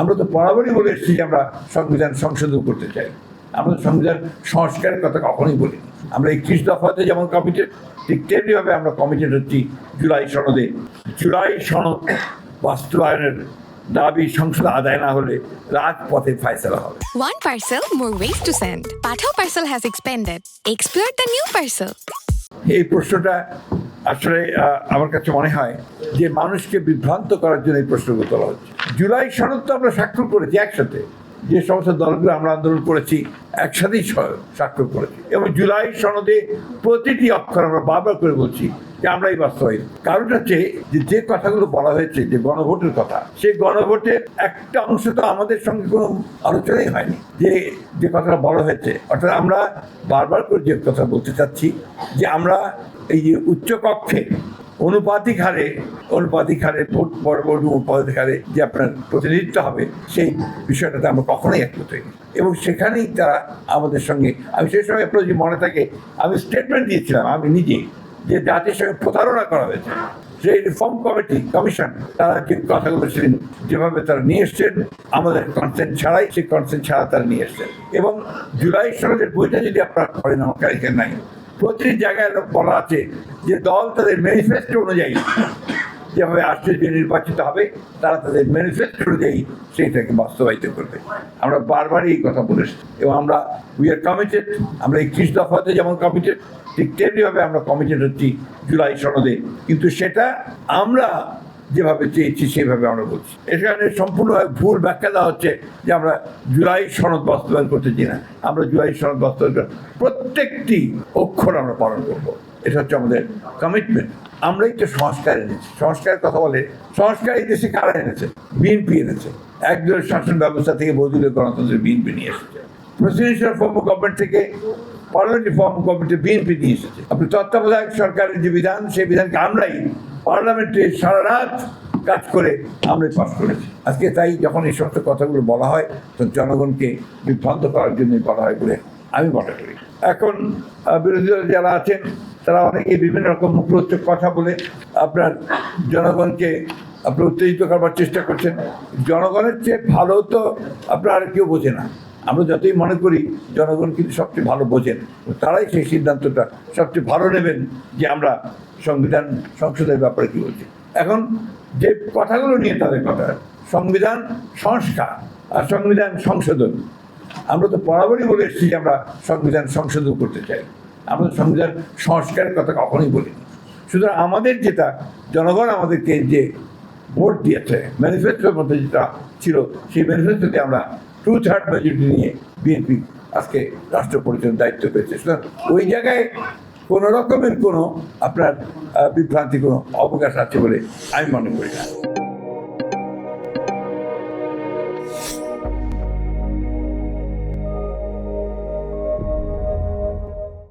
আমরা তো বরাবরই বলে এসেছি যে আমরা সংবিধান সংশোধন করতে চাই। আমরা সংবিধান সংস্কারের কথা কখনোই বলিনি। আমরা 31 দফাতে যেমন কমিটেড, ঠিক তেমনিভাবে আমরা কমিটেড হচ্ছি জুলাই সনদে। জুলাই সনদ বাস্তবায়নের দাবি সংসদ আদায় না হলে রাজপথে ফয়সালা হবে। One parcel, more ways to send. Pathao parcel has expanded. Explore the new parcel. এই প্রশ্নটা আসলে আমার কাছে মনে হয় যে মানুষকে বিভ্রান্ত করার জন্য এই প্রশ্নগুলো তোলা হচ্ছে। জুলাই সনদ তো আমরা স্বাক্ষর করেছি একসাথে, যে সমস্ত দলগুলো আমরা আন্দোলন করেছি একসাথেই স্বাক্ষর করেছি, এবং জুলাই সনদে প্রতিটি অক্ষর আমরা বারবার করে বলছি যে আমরাই বাস্তবায়ন। কারণ হচ্ছে যে কথাগুলো বলা হয়েছে, যে গণভোটের কথা, সেই গণভোটের একটা অংশ তো আমাদের সঙ্গে কোনো আলোচনাই হয়নি। যে কথাটা বলা হয়েছে, অর্থাৎ আমরা বারবার করে যে কথা বলতে চাচ্ছি যে আমরা এই যে উচ্চকক্ষে অনুপাতিক হারে ভোট পরবর্তী অনুপাতিক হারে যে আপনার প্রতিনিধিত্ব হবে, সেই বিষয়টাতে আমরা কখনোই একমত হইনি। এবং সেখানেই তারা আমাদের সঙ্গে, আমি সেই সময় আপনার যদি মনে থাকে, আমি স্টেটমেন্ট দিয়েছিলাম আমি নিজে, যে জাতির সঙ্গে প্রতারণা করা হয়েছে। সেই রিফর্ম কমিশন তারা যে কথাগুলো ছিলেন, যেভাবে তারা নিয়ে এসছেন আমাদের কনসেন্ট ছাড়াই, সেই কনসেন্ট ছাড়া তারা নিয়ে এসছেন। এবং জুলাই সনদের বইটা যদি আপনারা করেন, আমার কাছে নাই, প্রতিটি জায়গায় বলা আছে যে দল তাদের ম্যানিফেস্টো অনুযায়ী যেভাবে আশ্চর্য নির্বাচিত হবে, তারা তাদের ম্যানিফেস্টো অনুযায়ী সেইটাকে বাস্তবায়িত করবে। আমরা বারবারই এই কথা বলেছি, এবং আমরা উই আর কমিটেড। আমরা 31 দফাতে যেমন কমিটেড, ঠিক তেমনিভাবে আমরা কমিটেড হচ্ছি জুলাই সনদে। কিন্তু সেটা আমরা যেভাবে চেয়েছি সেইভাবে আমরা বলছি। এখানে সম্পূর্ণভাবে ভুল ব্যাখ্যা দেওয়া হচ্ছে যে আমরা জুলাই সনদ বাস্তবায়ন করতেছি না। আমরা জুলাই সনদ বাস্তবায়ন প্রত্যেকটি অক্ষর আমরা পালন করবো, এটা হচ্ছে আমাদের কমিটমেন্ট। আমরাই তো সংস্কার এনেছি। সংস্কারের কথা বলে, সংস্কার এই দেশে কারা এনেছে? বিএনপি এনেছে। একদলীয় শাসন ব্যবস্থা থেকে বহুদলীয় গণতন্ত্রের বিএনপি নিয়ে এসেছে। প্রেসিডেন্সিয়াল ফর্ম অফ গভর্নমেন্ট থেকে পার্লামেন্টারি ফর্ম অফ গভর্নমেন্টে বিএনপি নিয়ে এসেছে। আপনি তত্ত্বাবধায়ক সরকারের যে বিধান, সেই বিধানকে আমরাই পার্লামেন্টে সারা রাত কাজ করে আমরাই পাস করেছি। আজকে তাই যখন এই সমস্ত কথাগুলো বলা হয়, তখন জনগণকে বিভ্রান্ত করার জন্য বলা হয় বলে আমি মনে করি। এখন বিরোধী দল যারা আছেন, তারা অনেকে বিভিন্ন রকম মুখরোচক কথা বলে আপনার জনগণকে আপনার উত্তেজিত করবার চেষ্টা করছেন। জনগণের চেয়ে ভালো তো আপনার আর কেউ বোঝে না। আমরা যতই মনে করি জনগণ কিন্তু সবচেয়ে ভালো বোঝেন, তারাই সেই সিদ্ধান্তটা সবচেয়ে ভালো নেবেন যে আমরা সংবিধান সংশোধনের ব্যাপারে কী বলছি। এখন যে কথাগুলো নিয়ে তাদের কথা, সংবিধান সংস্কার আর সংবিধান সংশোধন, আমরা তো বরাবরই বলে এসেছি যে আমরা সংবিধান সংশোধন করতে চাই। আমরা সংবিধান সংস্কারের কথা কখনোই বলিনি। সুতরাং আমাদের যেটা জনগণ আমাদেরকে যে ভোট দিয়েছে, ম্যানিফেস্টোর মধ্যে যেটা ছিল, সেই ম্যানিফেস্টোতে আমরা 2/3 মেজরিটি নিয়ে বিএনপি আজকে রাষ্ট্র পরিচালনার দায়িত্ব পেয়েছে। সুতরাং ওই জায়গায় কোনো রকমের কোনো আপনার বিভ্রান্তি, কোনো অবকাশ আছে বলে আমি মনে করি না।